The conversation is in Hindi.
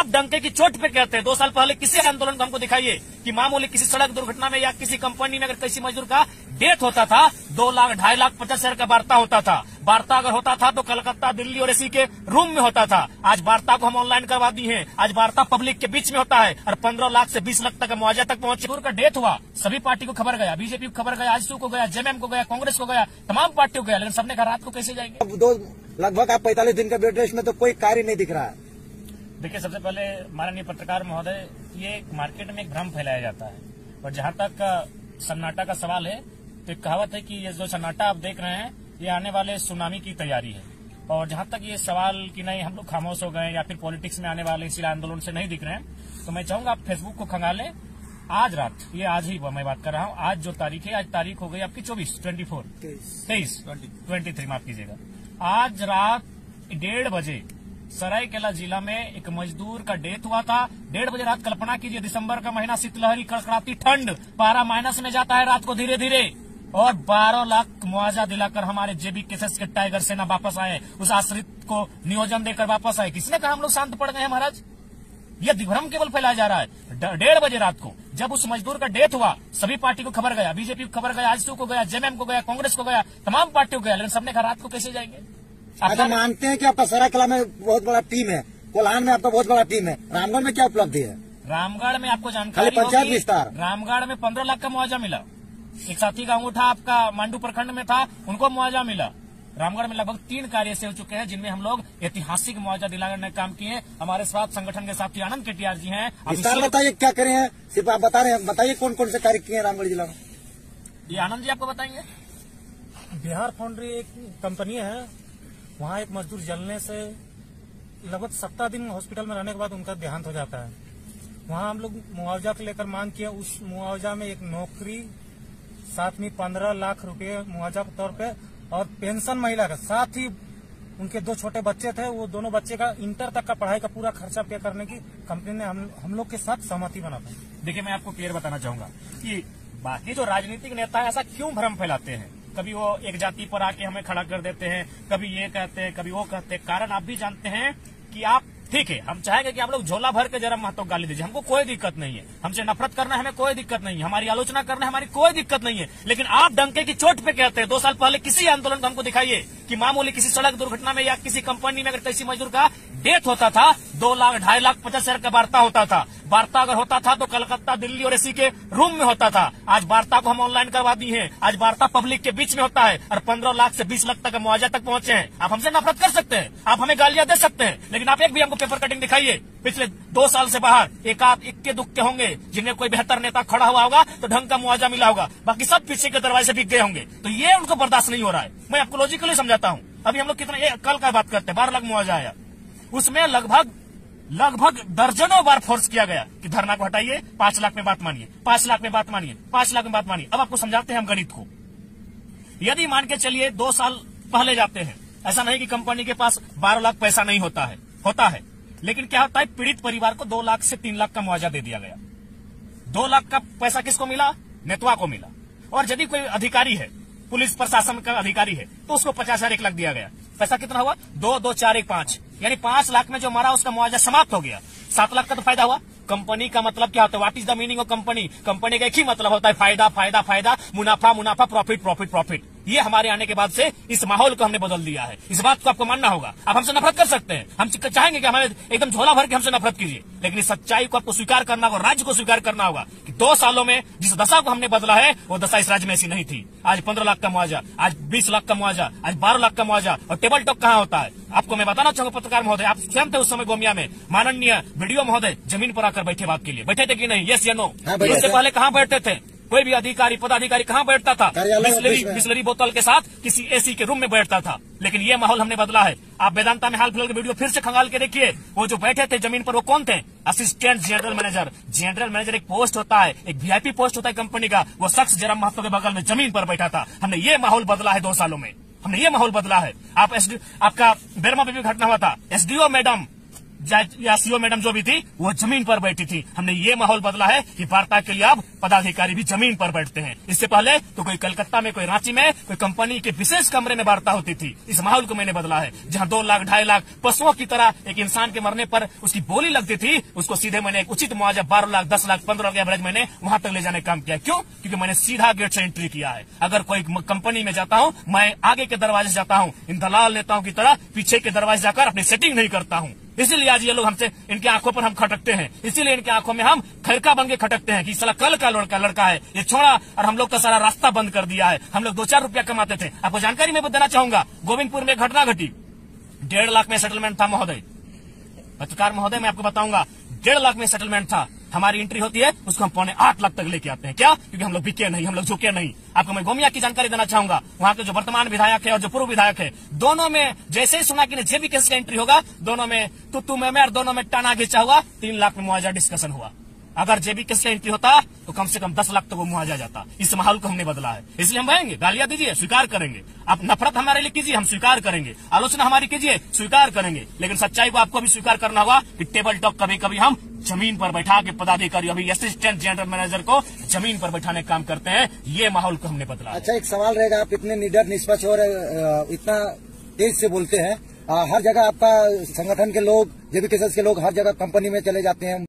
आप डंके की चोट पे कहते हैं 2 साल पहले किसी आंदोलन को हमको दिखाइए कि मामूली किसी सड़क दुर्घटना में या किसी कंपनी में अगर किसी मजदूर का डेथ होता था 2 लाख 2.5 लाख 50,000 का वार्ता होता था। वार्ता अगर होता था तो कलकत्ता, दिल्ली और एसी के रूम में होता था। आज वार्ता को हम ऑनलाइन करवा दी है। आज वार्ता पब्लिक के बीच में होता है और 15 लाख से 20 लाख तक का मुआवजा तक पहुंचे। मजदूर का डेथ हुआ, सभी पार्टी को खबर गया, बीजेपी को खबर गया, आजसू को गया, जेएमएम को गया, कांग्रेस को गया, तमाम पार्टियों को गया, लेकिन सबने कहा रात को कैसे जाएंगे। लगभग आप 45 दिन का बेड रेस्ट में तो कोई कार्य नहीं दिख रहा है। देखिए, सबसे पहले माननीय पत्रकार महोदय, ये मार्केट में एक भ्रम फैलाया जाता है और जहां तक सन्नाटा का सवाल है तो एक कहावत है कि ये जो सन्नाटा आप देख रहे हैं ये आने वाले सुनामी की तैयारी है। और जहां तक ये सवाल कि नहीं हम लोग खामोश हो गए या फिर पॉलिटिक्स में आने वाले इसी आंदोलन से नहीं दिख रहे हैं, तो मैं चाहूंगा आप फेसबुक को खंगालें। आज रात, ये आज ही मैं बात कर रहा हूं, आज जो तारीख है, आज तारीख हो गई आपकी 23 माफ कीजिएगा। आज रात 1:30 बजे सरायकेला जिला में एक मजदूर का डेथ हुआ था। 1:30 बजे रात, कल्पना कीजिए, दिसंबर का महीना, शीतलहरी, कड़कड़ाती ठंड, पारा माइनस में जाता है रात को धीरे धीरे, और 12 लाख मुआवजा दिलाकर हमारे जेबी केसेस के टाइगर सेना वापस आए, उस आश्रित को नियोजन देकर वापस आए। किसने कहा हम लोग शांत पड़ गए हैं महाराज? यह दिग्भ्रम केवल फैलाया जा रहा है। 1:30 बजे रात को जब उस मजदूर का डेथ हुआ, सभी पार्टी को खबर गया, बीजेपी को खबर गया, आजसू को गया, जेएमएम को गया, कांग्रेस को गया, तमाम पार्टियों को गया, लेकिन सबने कहा रात को कैसे जाएंगे। अच्छा, मानते हैं कि आपका सरायकेला में बहुत बड़ा टीम है, कोल्हान में आपका बहुत बड़ा टीम है, रामगढ़ में क्या उपलब्धि है? रामगढ़ में आपको जानकारी पंचायत विस्तार, रामगढ़ में 15 लाख का मुआवजा मिला। एक साथी का अंगूठा आपका मांडू प्रखंड में था, उनको मुआवजा मिला। रामगढ़ में लगभग 3 कार्य ऐसे हो चुके हैं जिनमें हम लोग ऐतिहासिक मुआवजा दिलाने का काम किए। हमारे साथ संगठन के साथी आनंद केटीआर जी हैं। विस्तार बताइए क्या करे हैं, सिर्फ आप बता रहे हैं, बताइए कौन कौन से कार्य किए हैं रामगढ़ जिला में। ये आनंद जी आपको बताएंगे। बिहार फाउंड्री एक कंपनी है, वहाँ एक मजदूर जलने से लगभग 17 दिन हॉस्पिटल में रहने के बाद उनका देहांत हो जाता है। वहाँ हम लोग मुआवजा को लेकर मांग किया। उस मुआवजा में एक नौकरी, साथ में 15 लाख रुपए मुआवजा के तौर पे, और पेंशन महिला का, साथ ही उनके 2 छोटे बच्चे थे, वो दोनों बच्चे का इंटर तक का पढ़ाई का पूरा खर्चा पे करने की कंपनी ने हम लोग के साथ सहमति बना था। देखिए, मैं आपको क्लियर बताना चाहूंगा कि बाकी जो राजनीतिक नेता है ऐसा क्यों भ्रम फैलाते हैं। कभी वो एक जाति पर आके हमें खड़ा कर देते हैं, कभी ये कहते हैं, कभी वो कहते हैं। कारण आप भी जानते हैं कि आप, ठीक है, हम चाहेंगे कि आप लोग झोला भर के जरा महतो गाली दीजिए, हमको कोई दिक्कत नहीं है। हमसे नफरत करना हमें कोई दिक्कत नहीं है, हमारी आलोचना करना हमारी कोई दिक्कत नहीं है। लेकिन आप डंके की चोट पे कहते हैं 2 साल पहले किसी आंदोलन को हमको दिखाइए कि मामूली किसी सड़क दुर्घटना में या किसी कंपनी में अगर किसी मजदूर का डेथ होता था 2 लाख 2.5 लाख 50,000 का वार्ता होता था। वार्ता अगर होता था तो कलकत्ता, दिल्ली और एसी के रूम में होता था। आज वार्ता को हम ऑनलाइन करवा दी है। आज वार्ता पब्लिक के बीच में होता है और 15 लाख से 20 लाख तक का मुआवजा तक पहुंचे हैं। आप हमसे नफरत कर सकते हैं, आप हमें गालियां दे सकते हैं, लेकिन आप एक भी हमको पेपर कटिंग दिखाइए पिछले 2 साल से बाहर। एक आध इक्के दुक्के होंगे जिन्हें कोई बेहतर नेता खड़ा हुआ होगा तो ढंग का मुआवजा मिला होगा, बाकी सब पीछे के दरवाजे से बिक गए होंगे। तो ये उनको बर्दाश्त नहीं हो रहा है। मैं आपको लॉजिकली समझाता हूँ। अभी हम लोग कितना, कल का बात करते हैं, 12 लाख मुआवजा आया, उसमें लगभग दर्जनों बार फोर्स किया गया कि धरना को हटाइए, 5 लाख में बात मानिए, 5 लाख में बात मानिए, 5 लाख में बात मानिए। अब आपको समझाते हैं हम गणित को। यदि मान के चलिए 2 साल पहले जाते हैं, ऐसा नहीं कि कंपनी के पास 12 लाख पैसा नहीं होता है, लेकिन क्या होता है, पीड़ित परिवार को 2 लाख से 3 लाख का मुआवजा दे दिया गया। 2 लाख का पैसा किसको मिला? नेतवा को मिला। और यदि कोई अधिकारी है, पुलिस प्रशासन का अधिकारी है, तो उसको 50,000 1 लाख दिया गया। पैसा कितना हुआ? 2, 2, 4, 1, 5, यानी 5 लाख में जो मरा उसका मुआवजा समाप्त हो गया। 7 लाख का तो फायदा हुआ। कंपनी का मतलब क्या होता है? What is the meaning of company? Company का एक ही मतलब होता है, फायदा फायदा फायदा, मुनाफा मुनाफा, प्रॉफिट प्रॉफिट प्रॉफिट। ये हमारे आने के बाद से इस माहौल को हमने बदल दिया है। इस बात को आपको मानना होगा। आप हमसे नफरत कर सकते हैं, हम चाहेंगे कि हमारे एकदम झोला भर के हमसे नफरत कीजिए, लेकिन इस सच्चाई को आपको स्वीकार करना होगा, राज्य को स्वीकार करना होगा कि 2 सालों में जिस दशा को हमने बदला है वो दशा इस राज्य में ऐसी नहीं थी। आज 15 लाख का मुआवजा, आज 20 लाख का मुआवजा, आज 12 लाख का मुआवजा। और टेबल टॉक कहाँ होता है? आपको मैं बताना चाहूंगा पत्रकार महोदय, आप स्वयं थे उस समय गोमिया में, माननीय वीडियो महोदय जमीन पर आकर बैठे बात के लिए, बैठे थे कि नहीं? यस या नो? इससे पहले कहाँ बैठते थे? कोई भी अधिकारी पदाधिकारी कहाँ बैठता था? बिस्लरी बोतल के साथ किसी एसी के रूम में बैठता था। लेकिन ये माहौल हमने बदला है। आप वेदांता में हाल फिलहाल के वीडियो फिर से खंगाल के देखिए, वो जो बैठे थे जमीन पर वो कौन थे? Assistant general manager. General manager एक पोस्ट होता है, एक वीआईपी पोस्ट होता है कंपनी का। वो शख्स जरा महतो के बगल में जमीन पर बैठा था। हमने ये माहौल बदला है 2 सालों में, हमने ये माहौल बदला है। आपका बेरमा में भी घटना हुआ था, एसडीओ मैडम या सीओ मैडम जो भी थी वो जमीन पर बैठी थी। हमने ये माहौल बदला है कि वार्ता के लिए अब पदाधिकारी भी जमीन पर बैठते हैं। इससे पहले तो कोई कलकत्ता में, कोई रांची में, कोई कंपनी के विशेष कमरे में वार्ता होती थी। इस माहौल को मैंने बदला है, जहां 2 लाख 2.5 लाख पशुओं की तरह एक इंसान के मरने पर उसकी बोली लगती थी, उसको सीधे मैंने एक उचित मुआवजा 12 लाख 10 लाख 15 लाख एवरेज मैंने वहां तक ले जाने का काम किया। क्यों? क्योंकि मैंने सीधा गेट से एंट्री किया है। अगर कोई कंपनी में जाता हूं, मैं आगे के दरवाजे से जाता हूं, इन दलाल नेताओं की तरह पीछे के दरवाजे जाकर अपनी सेटिंग नहीं करता हूं। इसीलिए आज ये लोग हमसे, इनकी आंखों पर हम खटकते हैं, इसीलिए इनकी आंखों में हम खैरका बन के खटकते हैं कि साला कल का लड़का है, ये छोड़ा और हम लोग का सारा रास्ता बंद कर दिया है। हम लोग 2-4 रुपया कमाते थे। आपको जानकारी मैं देना चाहूंगा, गोविंदपुर में घटना घटी, 1.5 लाख में सेटलमेंट था महोदय, पत्रकार महोदय मैं आपको बताऊंगा, 1.5 लाख में सेटलमेंट था। हमारी एंट्री होती है, उसको हम 7.25 लाख तक लेके आते हैं। क्या? क्योंकि हम लोग बिके नहीं, हम लोग झुके नहीं। आपको मैं गोमिया की जानकारी देना चाहूंगा, वहां के जो वर्तमान विधायक है और जो पूर्व विधायक है, दोनों में जैसे ही सुना कि जेबी केस का एंट्री होगा, दोनों में तू में और दोनों में टाना खींचा हुआ, 3 लाख में मुआवजा डिस्कशन हुआ। अगर जेबी केस का एंट्री होता तो कम से कम 10 लाख तक वो मुआवजा जाता। इस माहौल को हमने बदला है, इसलिए हम आएंगे, गालियां दीजिए, स्वीकार करेंगे। आप नफरत हमारे लिए कीजिए, हम स्वीकार करेंगे। आलोचना हमारी कीजिए, स्वीकार करेंगे। लेकिन सच्चाई को आपको भी स्वीकार करना होगा कि टेबल टॉक कभी कभी हम जमीन पर बैठा के पदाधिकारी, अभी असिस्टेंट जनरल मैनेजर को जमीन पर बैठाने का काम करते हैं। ये माहौल को हमने बदला। अच्छा, एक सवाल रहेगा, आप इतने निडर, निष्पक्ष और इतना तेज से बोलते हैं, हर जगह आपका संगठन के लोग, जेबी केसेस के लोग हर जगह कंपनी में चले जाते हैं।